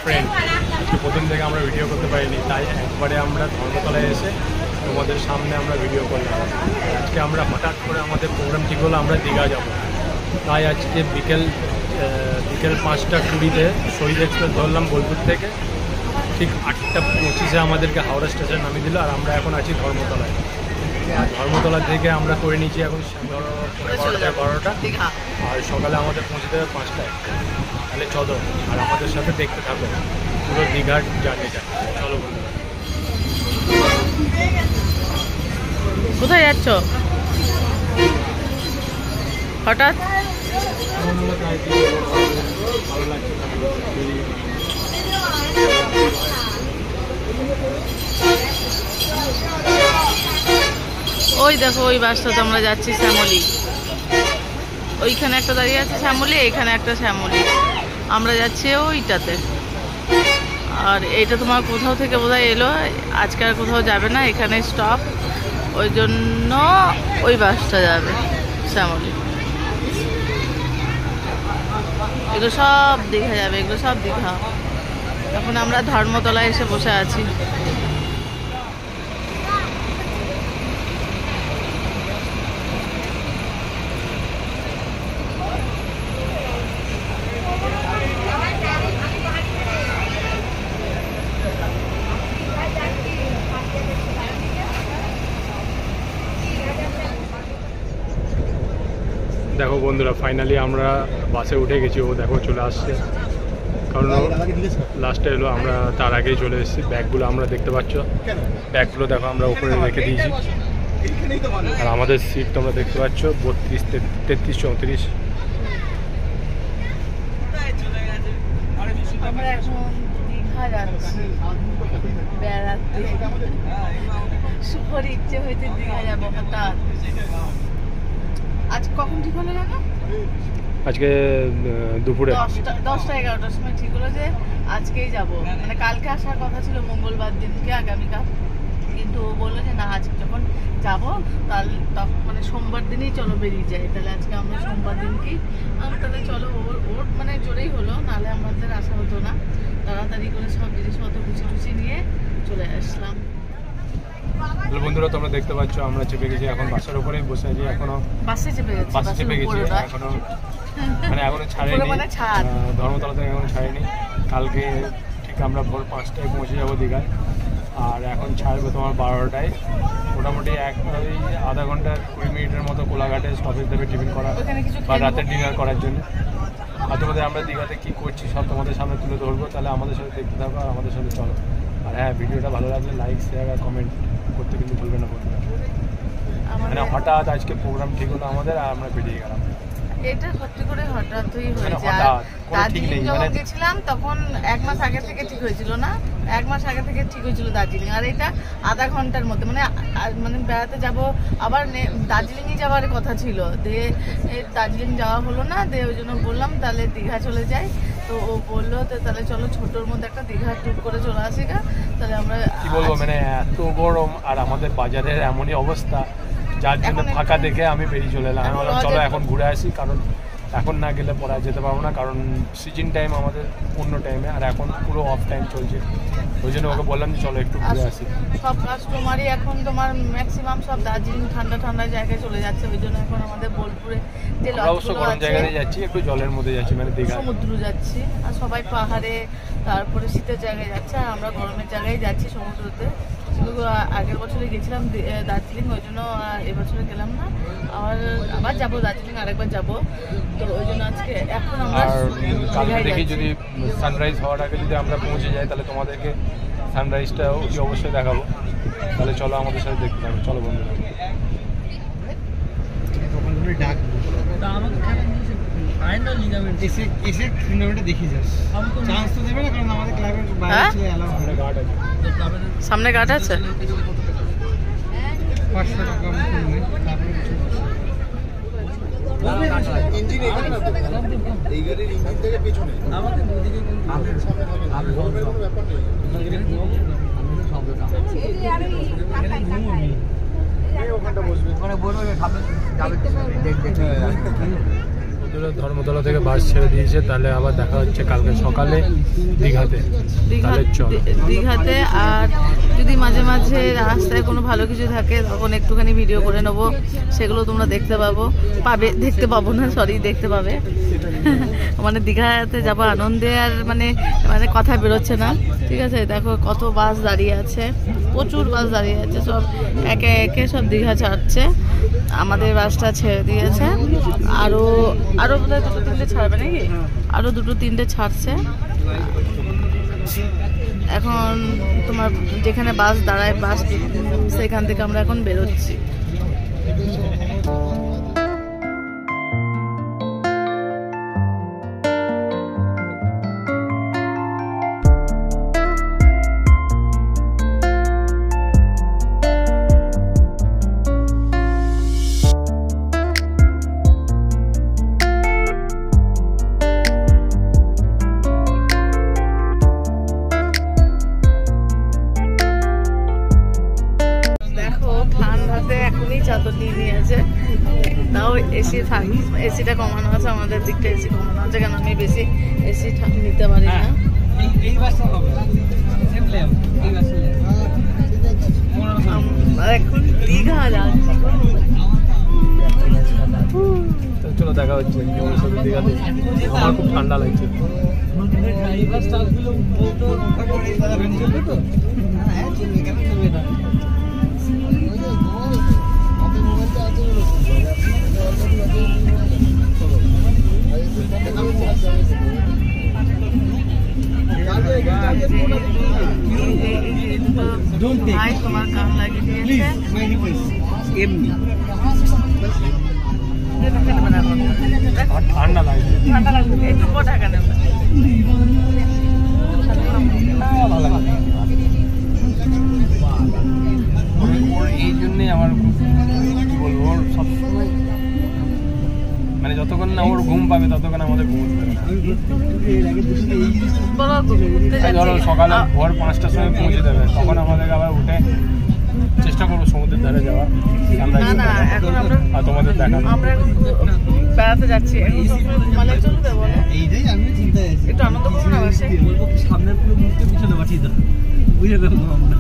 Friend, আজকে প্রথম থেকে আমরা ভিডিও করতে পারিনি, তাই একবারে আমরা ধর্মতলায় এসে তোমাদের সামনে আমরা ভিডিও করলাম। আজকে আমরা হঠাৎ করে আমাদের প্রোগ্রাম ঠিক হলো আমরা দীঘা যাব, তাই আজকে বিকেল 5টা 20-তে শহীদ এক্সপ্রেস ধরলাম বোলপুর থেকে। ঠিক 8টা 25-এ আমাদেরকে হাওড়া স্টেশন নামিয়ে দিল, আর আমরা এখন আছি ধর্মতলায়। আর ধর্মতলা থেকে আমরা করে নিয়েছি এখন ধরো 12টা, আর সকালে আমাদের পৌঁছে দেবে 5টায়। তাহলে চলো আর আমাদের সাথে দেখতে থাকো পুরো দীঘার জার্নিটা। চলো বন্ধুরা। কোথায় যাচ্ছ হঠাৎ? ওই দেখো ওই বাসটাতে আমরা যাচ্ছি শ্যামলী। ওইখানে একটা দাঁড়িয়ে আছে শ্যামলী, এখানে একটা শ্যামলী, আমরা যাচ্ছি ওইটাতে। আর এইটা তোমার কোথাও থেকে বোধহয় এলো, আজকে আর কোথাও যাবে না, এখানে স্টপ, ওই জন্য ওই বাসটা যাবে শ্যামলী। এগুলো সব দীঘা যাবে, এগুলো সব দীঘা। এখন আমরা ধর্মতলায় এসে বসে আছি। দেখো বন্ধুরা, ফাইনালি আমরা বাসে উঠে গেছি। ও দেখো চলে আসছে, কারণ লাস্টে এলো, আমরা তার আগেই চলে এসেছি। ব্যাগগুলো আমরা দেখতে পাচ্ছ, ব্যাগগুলো দেখো আমরা উপরে রেখে দিয়েছি। আর আমাদের সিট তোমরা দেখতে পাচ্ছ 32, 33, 34। আমরা এখন দীঘা যাচ্ছি বেড়াতে। সুপার ইচ্ছে হইতে দীঘা যাবো হঠাৎ। আজ কখন ঠিক হলো জানো? আজকে দুপুরে 10টা 11টার সময় ঠিক হলো যে আজকেই যাব। মানে কালকে আসার কথা ছিল, মঙ্গলবার দিনকে, আগামীকাল। কিন্তু ও বললো যে না, আজকে যখন যাবো তাহলে মানে সোমবার দিনই চলো বেরিয়ে যাই। তাহলে আজকে আমরা সোমবার দিনকেই তাহলে চলো। ওর মানে জোরেই হলো, নাহলে আমাদের আসা হতো না। তাড়াতাড়ি করে সব জিনিসপত্র গুছিয়ে নিয়ে চলে আসলাম। বন্ধুরা তোমরা দেখতে পাচ্ছ আমরা চেপে গেছি, এখন বাসের উপরেই বসে আছি। এখনো বাসে চেপে গেছি, এখনো মানে এখনো ছাড়েনি, ধর্মতলা থেকে এখনো ছাড়েনি। কালকে ঠিক আমরা ভোর 5টায় পৌঁছে যাবো দীঘায়, আর এখন ছাড়বে তোমার 12টায়। মোটামুটি আধা ঘন্টা 20 মিনিটের মতো কোলাঘাটে স্টপেজ দেবে টিফিন করা বা রাতের ডিনার করার জন্য। আর তোমাদের আমরা দীঘাতে কী করছি সব তোমাদের সামনে তুলে ধরবো, তাহলে আমাদের সাথে দেখতে থাকো আর আমাদের সাথে চলো। আর হ্যাঁ, ভিডিওটা ভালো লাগলে লাইক, শেয়ার আর কমেন্ট করতে কিন্তু ভুলবে না বন্ধুরা। মানে হঠাৎ আজকে প্রোগ্রাম ঠিক হলো আমাদের, আর আমরা বেরিয়ে গেলাম। এটা সত্যি করে হঠাৎই হয়েছে। দার্জিলিং যখন গেছিলাম তখন 1 মাস আগে থেকে ঠিক হয়েছিল না, 1 মাস আগে থেকে ঠিক হয়েছিল দার্জিলিং। আর এটা আধা ঘন্টার মধ্যে মানে বেড়াতে যাব। আবার দার্জিলিংই যাওয়ার কথা ছিল, দিয়ে দার্জিলিং যাওয়া হলো না। দিয়ে ওই জন্য বললাম তাহলে দীঘা চলে যাই। তো ও বললো তাহলে চলো ছোটোর মধ্যে একটা দীঘা ট্যুর করে চলে আসি গা। তাহলে আমরা কি বলবো, মানে এত গরম আর আমাদের বাজারের এমনই অবস্থা, যার জন্য ফাঁকা দেখে আমি বেরিয়ে চলে এলাম। আমি বললাম চলো এখন ঘুরে আসি, কারণ এখন না গেলে পরে যেতে পারবো না, কারণ সিজন টাইম আমাদের অন্য টাইমে, আর এখন পুরো অফ টাইম চলছে। ওই জন্য ওকে বললাম যে চলো একটু ঘুরে আসি। সব কাস্টমারই এখন তোমার ম্যাক্সিমাম সব দার্জিলিং ঠান্ডা ঠান্ডা জায়গায় চলে যাচ্ছে। ওই জন্য এখন আমাদের বোলপুরে যে অবশ্য গরম জায়গায় যাচ্ছি, একটু জলের মধ্যে যাচ্ছি, মানে দীঘা সমুদ্র যাচ্ছি। আর সবাই পাহাড়ে, তারপরে শীতের জায়গায় যাচ্ছে, আর আমরা গরমের জায়গায় যাচ্ছি সমুদ্রতে। আগের বছরে গেছিলাম দার্জিলিং, ওই জন্য এবছরে গেলাম না। আবার যাবো দার্জিলিং, আরেকবার যাবো। তো ওই জন্য আজকে এখন আমরা কালকে দেখি যদি সানরাইজ হওয়ার আগে যদি আমরা পৌঁছে যাই, তাহলে তোমাদেরকে সানরাইজটা অবশ্যই দেখাবো। তাহলে চলো আমাদের সাথে দেখতে হবে। চলো বন্ধুরা। সামনে গার্ড আছে। ধর্মতলা থেকে বাস ছেড়ে দিয়েছে, তাহলে আবার দেখা হচ্ছে কালকে সকালে দীঘাতে। দীঘাতে আর যদি মাঝে মাঝে রাস্তায় কোনো ভালো কিছু থাকে তখন একটুখানি ভিডিও করে নেবো, সেগুলো তোমরা দেখতে পাবো না, দেখতে পাবে। মানে দীঘাতে যাবো আনন্দে, আর মানে কথা বেরোচ্ছে না, ঠিক আছে। দেখো কত বাস দাঁড়িয়ে আছে, প্রচুর বাস দাঁড়িয়ে আছে, সব একে একে সব দীঘা ছাড়ছে। আমাদের বাসটা ছেড়ে দিয়েছে, আরো বোধহয় 2-3টে ছাড়বে নাকি, আরো 2-3টে ছাড়ছে। এখন তোমার যেখানে বাস দাঁড়ায় বাস, সেখান থেকে আমরা এখন বেরোচ্ছি। চাদর নিয়ে নিয়েছে, তাও এসিটা কমানো আছে, আমাদের দিকটা এসি কমানো আছে, কেন আমি বেশি এসি নিতে পারি না। এখন দীঘা যাচ্ছি, চলো দেখা হচ্ছে দীঘাতে। আমার খুব ঠান্ডা লাগছে। তোমার কান লাগিয়ে ঠান্ডা লাগছে, একটু টাকা নেবে। এই জন্যই আমার কি বলবো, ওর সবসময় মানে যতক্ষণ না ওর ঘুম পাবে ততক্ষণ আমাদের ঘুম পাবে না। ধরো সকালে ভোর 5টার সময় পৌঁছে দেবে, তখন আমাদেরকে আবার উঠে চেষ্টা করবো সমুদ্রের ধারে যাওয়া, আর তোমাদের দেখানো। আমরা বেড়াতে যাচ্ছি, একটু আনন্দ করবো না, সামনের পুরো মুখকে পিছনে পাঠিয়ে দাও, বুঝে দেবো আমরা।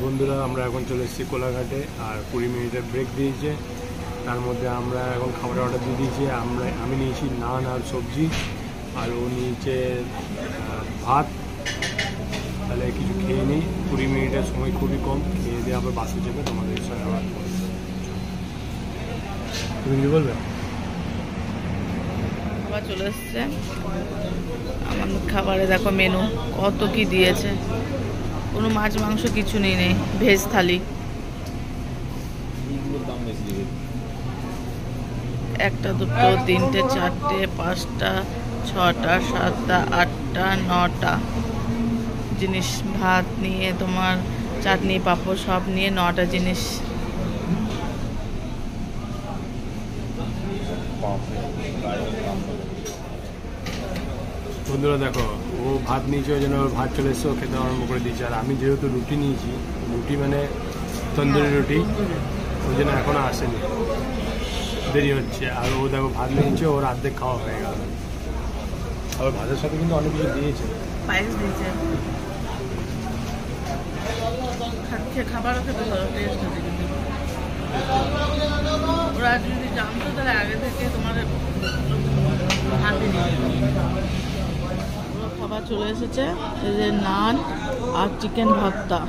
বন্ধুরা আমরা এখন চলে এসেছি কোলাঘাটে, আর 20 মিনিটের ব্রেক দিয়েছে। তার মধ্যে আমরা এখন খাবারের অর্ডার দিয়ে দিয়েছি। আমি নিয়েছি নান আর সবজি, আর ও নিয়েছে ভাত। তাহলে কিছু খেয়ে নিই, 20 মিনিটের সময় খুবই কম, খেয়ে দিয়ে আবার বাসে চেপে তোমাদের সঙ্গে আবার। তুমি কি বলবে? খাবার চলে এসছে, আমার খাবারে দেখো মেনু কত কি দিয়েছে, কোনো মাছ মাংস কিছু নেই, ভেজ থালি। একটা, দুটো, তিনটে, চারটে, পাঁচটা, ছটা, সাতটা, আটটা, 9টা জিনিস। ভাত নিয়ে তোমার চাটনি পাঁপড় সব নিয়ে 9টা জিনিস। বন্ধুরা দেখো, ও ভাত নিয়েছে, ওই জন্য ওর ভাত চলে এসছে, ও খেতে আরম্ভ করে দিয়েছে। আর আমি যেহেতু রুটি নিয়েছি, রুটি মানে তন্দুরি রুটি, ওই জন্য এখনও আসেনি, দেরি হচ্ছে। আর ও দেখো ভাত নিয়েছে, ওর অর্ধেক খাওয়া হয়ে গেল। আবার ভাতের সাথে কিন্তু অনেক কিছু দিয়েছে, পায়েস দিয়েছে, খাবারও খেতে ভালো টেস্ট হচ্ছে। কিন্তু ওরা যদি জানতো তাহলে আগে থেকে তোমার হাতে নিয়ে খাবার চলে এসেছে। এই যে নান আর চিকেন ভর্তা।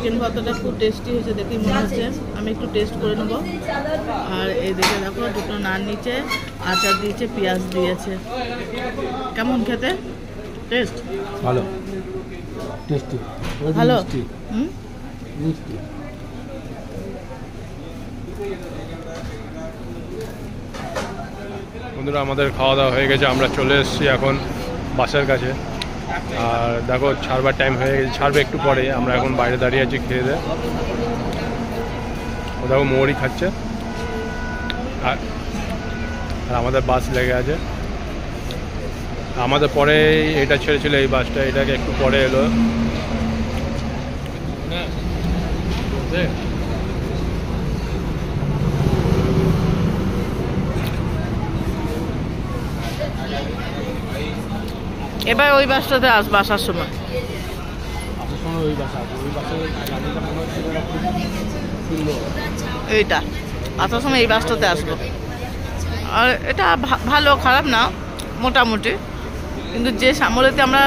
চিকেন ভর্তাটা খুব টেস্টি হয়েছে দেখেই মনে হচ্ছে। আমি একটু টেস্ট করে নেবো। আর এই দেখে দেখো দুটো নান নিচে, আচার দিয়েছে, পেঁয়াজ দিয়েছে। কেমন খেতে? টেস্ট ভালো, টেস্টি, ভালো। মিষ্টি। বন্ধুরা আমাদের খাওয়া দাওয়া হয়ে গেছে, আমরা চলে এসেছি এখন বাসের কাছে। আর দেখো ছাড়বার টাইম হয়ে গেছে, ছাড়বে একটু পরে। আমরা এখন বাইরে দাঁড়িয়ে আছি খেয়ে দিয়ে। ও দেখো মৌরি খাচ্ছে। আর আমাদের বাস লেগে আছে। আমাদের পরে এটা ছেড়েছিল এই বাসটা, এটাকে একটু পরে এলো। এবার ওই বাসটাতে আসবো আসার সময়। এইটা আসার সময় এই বাসটাতে আসবো। আর এটা ভালো, খারাপ না, মোটামুটি। কিন্তু যে শ্যামলীতে আমরা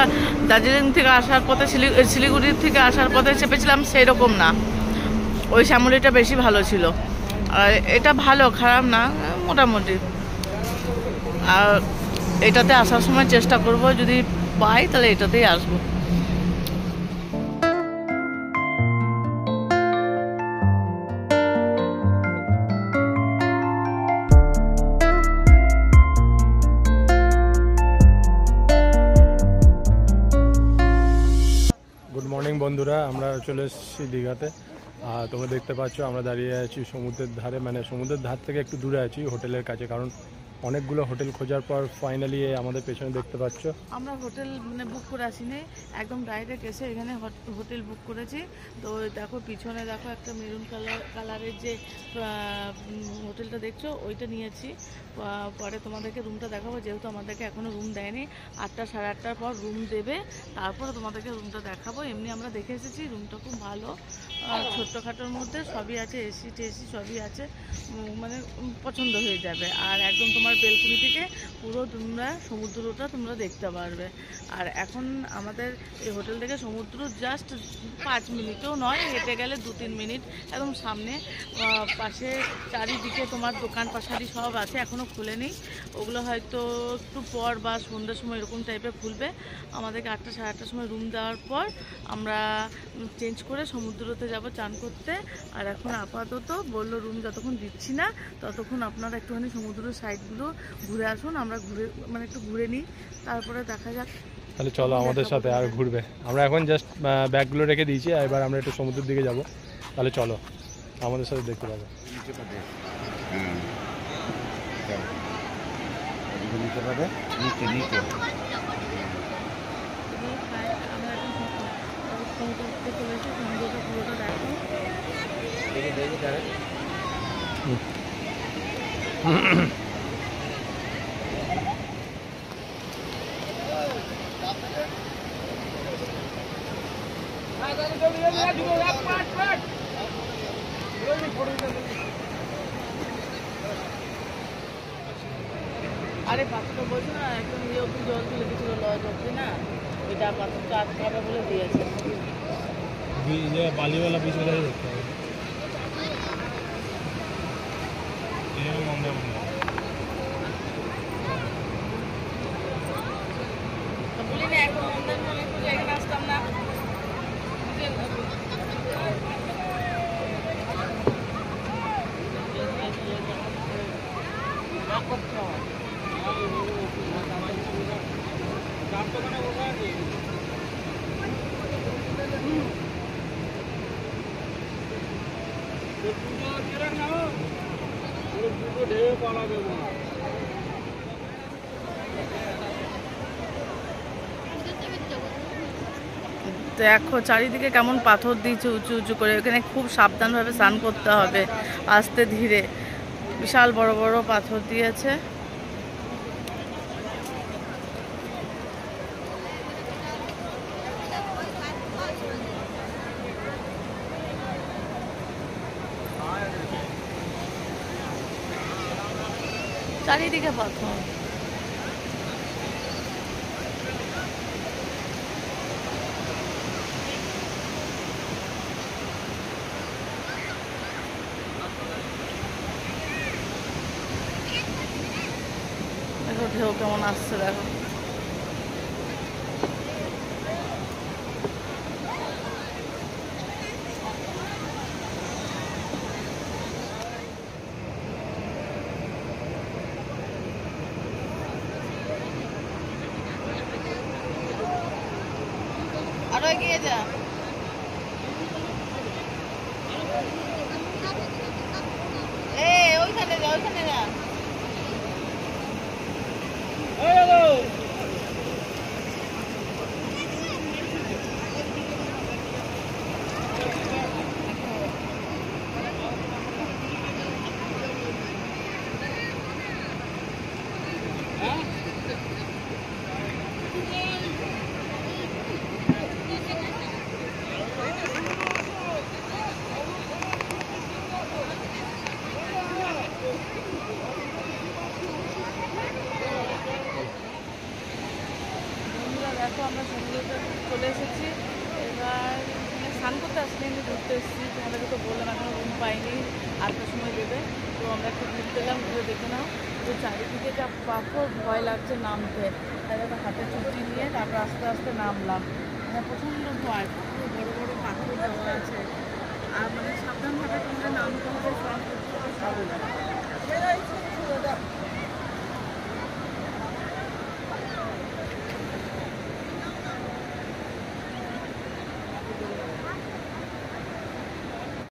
দার্জিলিং থেকে আসার পথে, শিলিগুড়ির থেকে আসার পথে চেপেছিলাম সেই রকম না। ওই শ্যামলীটা বেশি ভালো ছিল। আর এটা ভালো, খারাপ না, মোটামুটি। আর এটাতে আসার সময় চেষ্টা করব, যদি পাই তাহলে এটাতেই আসবো। গুড মর্নিং বন্ধুরা, আমরা চলে এসেছি দীঘাতে। আর তোমরা দেখতে পাচ্ছ আমরা দাঁড়িয়ে আছি সমুদ্রের ধারে, মানে সমুদ্রের ধার থেকে একটু দূরে আছি, হোটেলের কাছে। কারণ অনেকগুলো হোটেল খোঁজার পর ফাইনালি আমাদের পেছনে দেখতে পাচ্ছ আমরা হোটেল মানে বুক করে আসিনি, একদম ডাইরেক্ট এসে এখানে হোটেল বুক করেছি। তো দেখো পিছনে দেখো একটা মেরুন কালারের যে হোটেলটা দেখছো ওইটা নিয়েছি। পরে তোমাদেরকে রুমটা দেখাবো, যেহেতু আমাদেরকে এখনও রুম দেয়নি। 8টা সাড়ে 8টার পর রুম দেবে, তারপরে তোমাদেরকে রুমটা দেখাবো। এমনি আমরা দেখে এসেছি, রুমটা খুব ভালো, ছোট্টখাটোর মধ্যে সবই আছে, এসি টেসি সবই আছে, মানে পছন্দ হয়ে যাবে। আর একদম তোমার বেলকুনি থেকে পুরো তোমরা সমুদ্রটা তোমরা দেখতে পারবে। আর এখন আমাদের এই হোটেল থেকে সমুদ্র জাস্ট 5 মিনিটও নয়, হেঁটে গেলে 2-3 মিনিট, একদম সামনে। পাশে চারিদিকে তোমার দোকান পাশারি সব আছে, এখনও খুলেনি। ওগুলো হয়তো একটু পর বা সন্ধ্যার সময় এরকম টাইপের খুলবে। আমাদেরকে 8টা সাড়ে 8টার সময় রুম দেওয়ার পর আমরা চেঞ্জ করে সমুদ্রতে যাব চান করতে। আর এখন আপাতত বললো রুম যতক্ষণ দিচ্ছি না ততক্ষণ আপনারা একটুখানি সমুদ্রের সাইডগুলো ঘুরে আসুন। আমরা মানে একটু ঘুরে নিই, তারপরে দেখা যাক। তাহলে চলো আমাদের সাথে আর ঘুরবে। আমরা এখন জাস্ট ব্যাগগুলো রেখে দিয়েছি, এবার আমরা একটু সমুদ্রের দিকে যাব। তাহলে চলো আমাদের সাথে দেখতে পাবো। আরে পাথরটা বলছো না, একদম ইয়ে অব্দি জল তুলে গেছিল, লজ অব্দি না, ওইটা পাথরটা আটকাবে বলে দিয়েছে। বালিওয়ালা পিছনে দেখতে হবে। বলি না এখন মন্দারমণি পুজো এখানে আসতাম না। দেখো চারিদিকে কেমন পাথর দিয়েছে উঁচু উঁচু করে। এখানে খুব সাবধানভাবে স্নান করতে হবে, আস্তে ধীরে। বিশাল বড় বড় পাথর দিয়েছে। চারিদিকে পাথর। দেখো ঢেউ কেমন আসছে দেখো। আরো এগিয়ে যা। ওইখানে যা, ওইখানে যা। দেখো আমরা সমুদ্রতে চলে এসেছি। এবার স্নান করতে আসলে আমি ঘুরতে এসেছি, তোমাদেরকে তো বললাম এখনো রুম পাইনি, 8টার সময় দেবে। তো আমরা একটু ঘুরতে এলাম, ঘুরে দেখে নাও। তো চারিদিকে যা পাথর, ভয় লাগছে নামতে, তাই দেখো হাতে ছুটি নিয়ে তারপর আস্তে আস্তে নামলাম। মানে প্রচণ্ড ভয়, বড় বড় পাথর দেওয়া আছে। আর মানে সাবধানভাবে তোমাদের নামতে হবে, সাবধান।